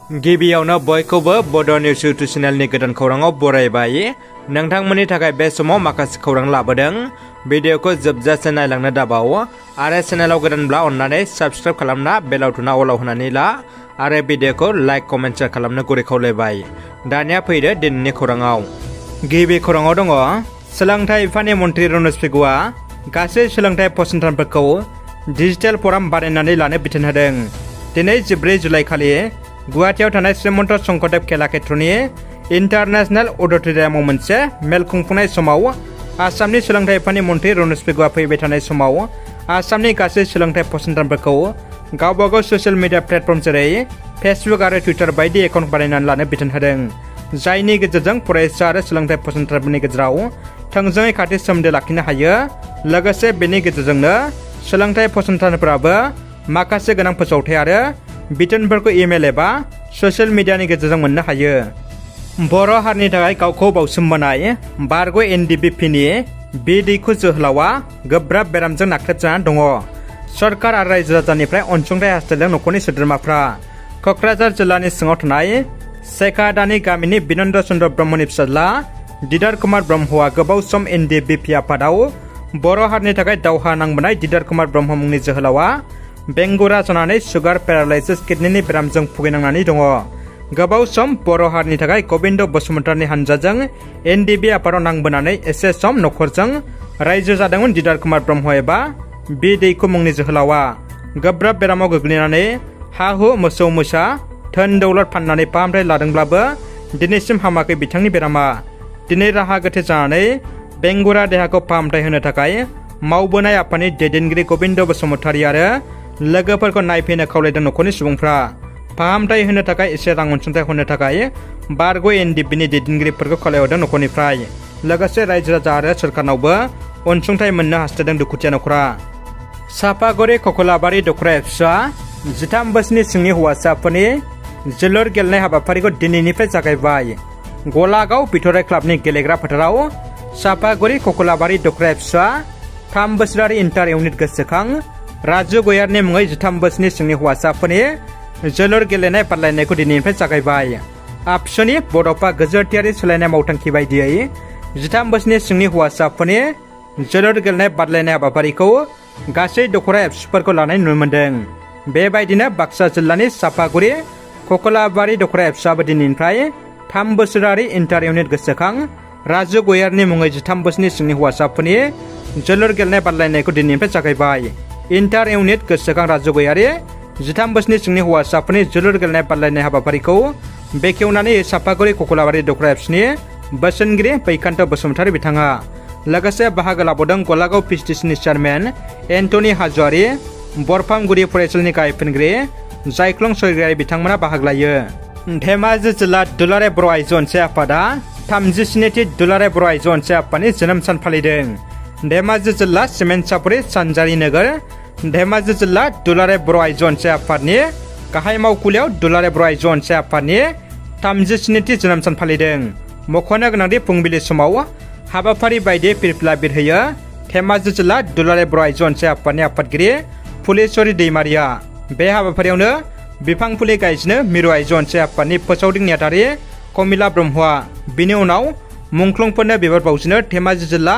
गिबियावनो बयखौबो बड' निउस इउटुब चेनेलनि गोदान खौराङाव बरायबाय। नोंथांमोननि थाखाय बे समाव माखासे खौरां लाबोदों। भिडिअखौ जोबजासे नायलांनो दाबाव आरो चेनेलाव गोदानब्ला अन्नानै साबस्क्राइब खालामना बेल आइकनआ अलाव होनानै ला आरो भिडिअखौ लाइक कमेन्ट शेयार खालामनो गुरै खावलायबाय। दानिया फैदो दिनैनि खौराङाव। गिबि खौराङाव दङ सोलोंथाइ बिफाननि मन्थ्रि रमेश पेगुआ गासै सोलोंथाइ फसंथानफोरखौ डिजिटेल फर्म बानायनानै लानो बिथोन होदों। दिनै 14 जुलाइ खालि गुवाहाटीआव थानाय श्रीमन्त शंकरदेव कलाक्षेत्रनि इन्टारनेशनेल अडिट'रियामाव मोनसे मेल खुंफुंनाय समाव आसामनि सोलोंथाइ बिफाननि मन्थ्रि रमेश पेगुआ फैबाय थानाय समाव आसामनि गासै सोलोंथाइ फसंथानफोरखौ गावबागाव ससियेल मिडिया प्लेटफर्म जेरै फेसबुक आरो टुइटार बायदि एकाउन्ट बानायनानै लानो बिथोन होदों, जायनि गेजेरजों फरायसा आरो सोलोंथाइ फसंथानफोरनि गेजेराव थोंजोङै खाथि सोमोन्दो लाखिनो हायो। लोगोसे बेनि गेजेरजोंनो सोलोंथाइ फसंथानफोराबो माखासे गोनां फोसावथाय आरो बिथोनफोरखौ इमेल एबा ससियेल मिडियानि गेजेरजों मोननो हायो। बर' हारिनि थाखाय गावखौ बावसोमबोनाय बारग' एनडिबिपिनि बि दैखु जोहोलावा गोब्राब बेरामजों नाख्रेबजाना दङ। सरकार आरो रायजो राजानिफ्राय अनसुंथाइ हास्थायदों न'खरनि सोद्रोमाफ्रा। क'क्राझार जिल्लानि सिङाव थानाय सेकादानि गामिनि बिनन्द चन्द्र ब्रह्मनि फिसाज्ला दिदार कुमार ब्रह्मआ गोबाव सम एनडिबिपि आफादाव बर' हारिनि थाखाय दावहा नांबोनाय दिदार कुमार ब्रह्म मुंनि जोहोलावा बेंगुरा जानानै सुगार पेरालाइसिस किडनिनि बेरामजों भुगिनांनानै दङ। गोबाव सम बर' हारिनि थाखाय गबिन्द बसुमतारिनि हानजाजों एनडिबि आफादाव नांबोनानै एसे सम न'खरजों रायजो जादोंमोन दिदार कुमार ब्रह्म एबा बि दैखु मुंनि जोहोलावा। गोब्राब बेरामाव गोग्लैनानै हा हु मोसौ मोसा धोन दौलत फाननानै फाहामथाय लादोंब्लाबो दिनैसिम हामाखै बिथांनि बेरामा। दिनै राहा गोथे जानानै बेंगुरा देहाखौ फाहामथाय होनो थाखाय मावबोनाय आफादनि दैदेनगिरि गबिन्द बसुमतारि आरो लोगोफोरखौ नायफैनो खावलायदों न'खरनि सुबुंफ्रा। फाहामथाय होनो थाखाय एसे रां अनसुंथाइ होनो थाखाय बारग' एनडिबिनि दैदेनगिरिफोरखौ खावलायहरदों न'खरनिफ्राय। लोगोसे रायजो राजा आरो सोरखारनावबो अनसुंथाइ मोननो हास्थायदों दुखुथिया न'खरा। सापागुरि ककलाबारि दखरा एबसुआ 13 बोसोरनि सिंनि हौवासाफोरनि जोलुर गेलेनाय हाबाफारिखौ दिनैनिफ्राय जागायबाय। गलागाव बिथराइ क्लाबनि गेलेग्रा फोथाराव सापागुरि ककलाबारि दखरा एबसुआ 3 बोसोरारि इन्टार इउनिट गोसोखां राजु गयारनि मुङै 13 बोसोरनि सिंनि हौवासाफोरनि जोलुर गेलेनाय बादायलायनायखौ दिनैनिफ्राय जागायबाय। आबसुनि बड'फा गोजोरथियारि सोलायनाय मावथांखि बायदियै 13 बोसोरनि सिंनि हौवासाफोरनि जोलुर गेलेनाय बादायलायनाय हाबाफारिखौ गासै दखरा एबसुफोरखौ लानाय नुनो मोन्दों। बेबायदिनो बाक्सा जिल्लानि सापागुरि ककलाबारि दखरा एबसुआबो दिनैनिफ्राय 3 बोसोरारि इन्टार इउनिट गोसोखां राजु गयारनि मुङै 13 बोसोरनि सिंनि हौवासाफोरनि जोलुर गेलेनाय बादायलायनायखौ दिनैनिफ्राय जागायबाय। इन्टार इउनिट गोसोखां राजु गयारि 13 बोसोरनि सिंनि हौवासाफोरनि जोलुर गेलेनाय बादायलायनाय हाबाफारिखौ बेखेवनानै सापागुरि ककलाबारि दखरा एबसुनि बोसोनगिरि बैकान्त बसुमतारि बिथाङा। लोगोसे बाहागो लाबावदों गलागाव पिसिटिसिनि चेयारमेन एन्टनि हाज'वारि, बरफांगुरि फरायसालिनि गाहाय फोरोंगिरि जायख्लं सयगियारि बिथांमोना बाहागो लायो। धेमाजि जिल्ला दुलाराय बर' आइजो अनसाय आफादा 37थि दुलाराय बर' आइजो अनसाय आफादनि जोनोम सान फालिदों। धेमाजि जिल्ला सिमेन्टसापुरि सानजारि नोगोर धेमाजि जिल्ला दुलाराय बर' आइजो अनसाय आफादनि गाहाय मावखुलियाव दुलाराय बर' आइजो अनसाय आफादनि 37थि जोनोम सान फालिदों। मख'नो गोनांदि फुंबिलि समाव हाबाफारि बायदियै फिरफिला बिरहोयो धेमाजि जिल्ला दुलाराय बर' आइजो अनसाय आफादनि आफादगिरि फुलेश्वरी दैमारिया। बे हाबाफारियावनो बिफां फुलि गायजेनो मिरु आइजो अनसाय आफादनि फोसावदिं नेहाथारि कमिला ब्रह्मआ। बिनि उनाव मुंख्लंफोरनो बिबार बावजेनो धेमाजि जिल्ला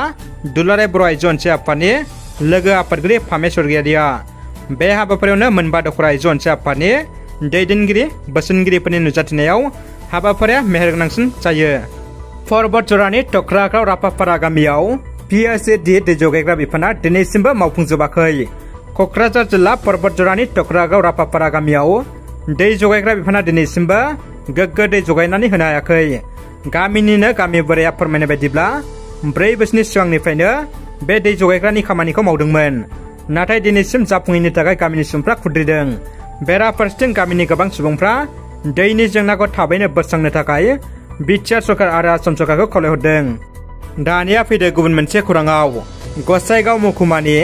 दुलाराय बर' आइजो अनसाय आफादनि लोगो आफादगिरि फामे सरगियारिया। बे हाबाफारियावनो मोनबा दखरा आइजो अनसाय आफादनि दैदेनगिरि बोसोनगिरिफोरनि नुजाथिनायाव हाबाफारिया मेहेरगोनांसिन जायो। पर्बत जरानि टक्रागाव रापापारा गामियाव पिएचडि दै जगायग्रा बिफाना दिनैसिमबो मावफुंजोबाखै। क'क्राझार जिल्ला पर्बत जरानि टक्रागाव रापापारा गामियाव दै जगायग्रा बिफाना दिनैसिमबो गोग्गो दै जगायनानै होनो हायाखै। गामिनिनो गामि बोराया फोरमायनाय बायदिब्ला 4 बोसोरनि सिगांनिफ्रायनो बे दै जगायग्रानि खामानिखौ मावदोंमोन, नाथाय दिनैसिम जाफुङैनि थाखाय गामिनि सुबुंफ्रा खुद्रिदों। बेराफारसेथिं गामिनि गोबां सुबुंफ्रा दैनि जेंनाखौ थाबैनो बोस्रांनो थाखाय BTR सरकार आरो आसाम सरकारखौ खावलायहरदों। दानिया फैदो गुबुन मोनसे खौराङाव। गसाइगाव महकुमानि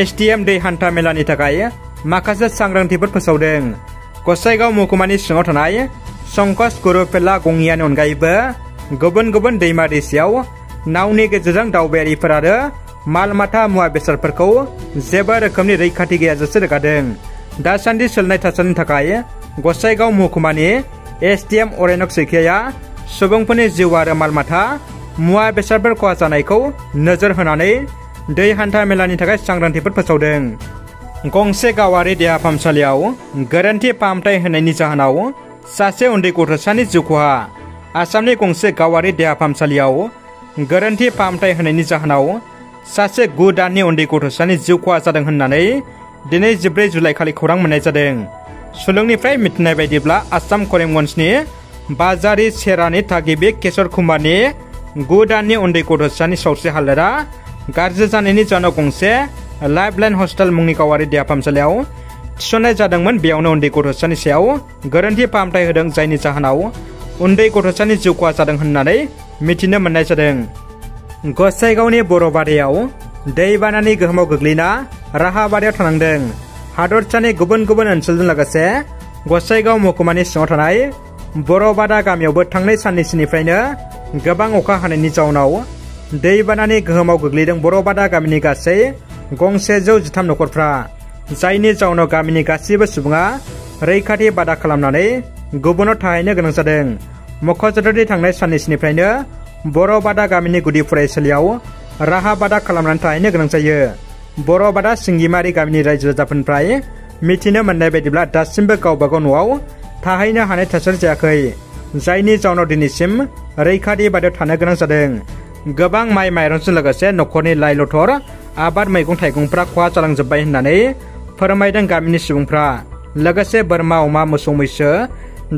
SDM दै हान्था मेलानि थाखाय माखासे सांग्रांथिफोर फोसावदों। गसाइगाव महकुमानि सिङाव थानाय संकस गुरुपेला गङियानि अनगायैबो गुबुन गुबुन दैमा दैसायाव नावनि गेजेरजों दावबायारिफोर आरो माल माथा मुवा बेसादफोरखौ जेबो रोखोमनि रैखाथि गैयाजासे रोगादों। दासान्दि सोलिनाय थासारिनि थाखाय गसाइगाव महकुमानि एसडिएम अरेनक सैखिया सुबुंफोरनि जिउ आरो मालमाथा मुवा बेसादफोर खहा जानायखौ नोजोर होनानै दै हान्था मेलानि थाखाय सांग्रांथिफोर फोसावदों। गंसे गावारि देहा फाहामसालियाव गोरोन्थि फाहामथाय होनायनि जाहोनाव सासे उन्दै गथ'सानि जिउ खहा। आसामनि गंसे गावारि देहा फाहामसालियाव गोरोन्थि फाहामथाय होनायनि जाहोनाव सासे 9 दाननि उन्दै गथ'सानि जिउ खहा जादों होननानै दिनै 14 जुलाइ खालि खौरां मोननाय जादों। सुलुंनिफ्राय मिथिनाय बायदिब्ला आसाम करिमगन्जनि बाजारि सेरानि थागिबि किशोर कुमारनि 9 दाननि उन्दै गथ'सानि सावस्रि हालोदा गाज्रि जानायनि जाहोनाव गंसे लाइफलाइन हस्पिटाल मुंनि गावारि देहा फाहामसालियाव थिसननाय जादोंमोन। बेयावनो उन्दै गथ'सानि सायाव गोरोन्थि फाहामथाय होदों, जायनि जाहोनाव उन्दै गथ'सानि जिउ खहा जादों होननानै मिथिनो मोननाय जादों। गसाइगावनि बर'बादायाव दैबानानि गोहोमाव गोग्लैना राहाबादायाव थानांदों। हादरसानि गुबुन गुबुन ओनसोलजों लोगोसे गसाइगाव महकुमानि सिङाव थानाय बर'बादा गामियावबो थांनाय साननैसोनिफ्रायनो गोबां अखा हानायनि जाउनाव दैबानानि गोहोमाव गोग्लैदों बर'बादा गामिनि गासै 113 नखरफ्रा, जायनि जाउनाव गामिनि गासैबो सुबुङा रैखाथि बादा खालामनानै गुबुनाव थाहैनो गोनां जादों। मख'जाथावदि थांनाय साननैसोनिफ्रायनो बर'बादा गामिनि गुदि फरायसालियाव राहा बादा खालामनानै थाहैनो गोनां जायो। बर'बादा सिंगिमारि गामिनि रायजो राजाफोरनिफ्राय मिथिनो मोननाय बायदिब्ला दासिमबो गावबागाव न'आव थाहैनो हानाय थासारि जायाखै, जायनि जाउनाव दिनैसिम रैखाथि बादायाव थानो गोनां जादों। गोबां माइ माइरंजों लोगोसे न'खरनि लाइ लथर आबाद मैगं थाइगंफ्रा खहा जालांजोब्बाय होननानै फोरमायदों गामिनि सुबुंफ्रा। लोगोसे बोरमा, अमा, मोसौ मैसो,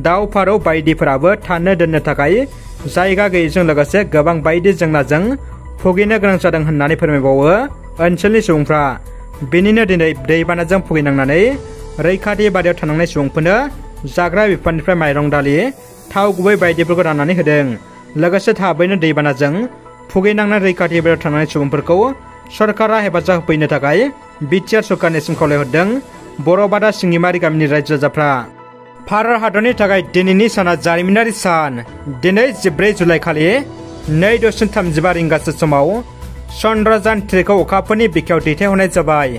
दाउ फारौ बायदिफोराबो थानो दोननो थाखाय जायगा गैयैजों लोगोसे गोबां बायदि जेंनाजों भुगिनो गोनां जादों होननानै फोरमायबावो ओनसोलनि सुबुंफ्रा। बेनिनो दिनै दैबानाजों भुगिनांनानै रैखाथि बादायाव थानांनाय सुबुंफोरनो जाग्रा बिफाननिफ्राय माइरं, दालि, थाव गुबै बायदिफोरखौ राननानै होदों। लोगोसे थाबैनो दैबानाजों भुगिनांनाय रैखाथि बादायाव थानांनाय सुबुंफोरखौ सरकारा हेफाजाब होफैनो थाखाय BTR सरकारनिसिम खावलायहरदों बर'बादा सिंगिमारि गामिनि रायजो राजाफ्रा। भारत हादरनि थाखाय दिनैनि साना जारिमिनारि सान। दिनै 14 जुलाइ खालि 2:35 रिंगासो समाव चन्द्रयान 3खौ अखाफोरनि बिखायाव दैथायहरनाय जाबाय।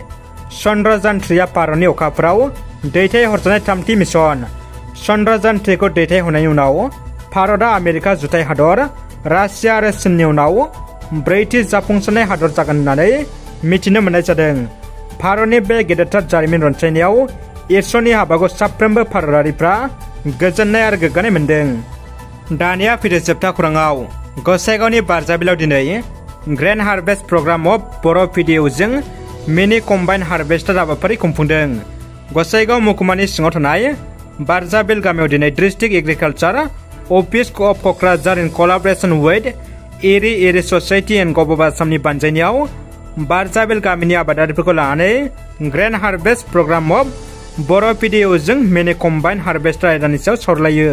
चन्द्रयान 3आ भारतनि अखाफोराव दैथायहरजानाय 3थि मिशन। चन्द्रयान 3खौ दैथायहरनायनि उनाव भारतआ आमेरिका जुथाइ हादर, रासिया आरो चीननि उनाव 4थि जाफुंसारनाय हादर जागोन होननानै मिथिनो मोननाय जादों। भारतनि बे गेदेरथार जारिमिन रनसायनायाव इसोरनि हाबाखौ साफ्रोमबो भारतारिफ्रा गोजोननाय आरो गोग्गानाय मोन्दों। दानिया फैदो जोबथा खौराङाव। गसाइगावनि बारजाबिलाव दिनै ग्रेन्ड हार्भेस्ट प्रग्राम अफ बर' भिडिअजों मिनि कम्बाइन हार्भेस्टार हाबाफारि खुंफुंदों। गसाइगाव महकुमानि सिङाव थानाय बारजाबिल गामियाव दिनै district agriculture office of Kokrajhar in collaboration with Eri society and government आसामनि बानजायनायाव बारजाबिल गामिनि आबादारिफोरखौ लानानै ग्रेन्ड हार्भेस्ट प्रग्राम अफ बर' भिडिअजों मिनि कम्बाइन हार्भेस्टार आयदानि सायाव सावरायो।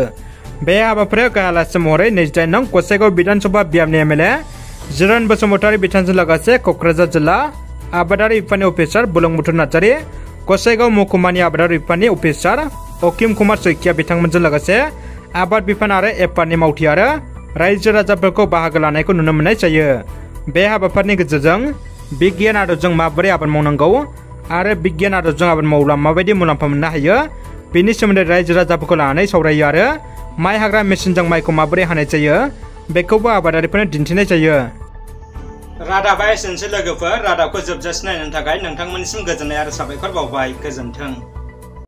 बे हाबाफारियाव गाहाय आलासि महरै 28 नं गसाइगाव बिधानसभा बियाबनि MLA जिरन बसुमतारी बिथांजों लोगोसे क'क्राझार जिल्ला आबादारि बिफाननि अफिसार बुरलुंबुथुर नार्जारी, गसाइगाव महकुमानि आबादारि बिफाननि अफिसार अकिम कुमार सैकिया बिथांमोनजों लोगोसे आबाद बिफान आरो एफआरनि मावथि आरो रायजो राजाफोरखौ बाहागो लानायखौ नुनो मोननाय जायो। बे हाबाफारिनि गेजेरजों बिगियान आदबजों माबोरै आबाद मावनांगौ आरो बिगियान आदबजों आबाद मावब्ला माबायदि मुलाम्फा मोननो हायो बेनि सोमोन्दै रायजो राजाफोरखौ लानानै सावरायो आरो माइ हाग्रा मेसिनजों माइखौ माबोरै हानाय जायो बेखौबो आबादारिफोरनो दिन्थिनाय जायो। रादाबा एसेनोसै लोगोफोर। रादाबखौ जोबजासिम नायनो थाखाय नोंथांमोननिसिम गोजोननाय आरो साबायखर बावबाय। गोजोन्थों।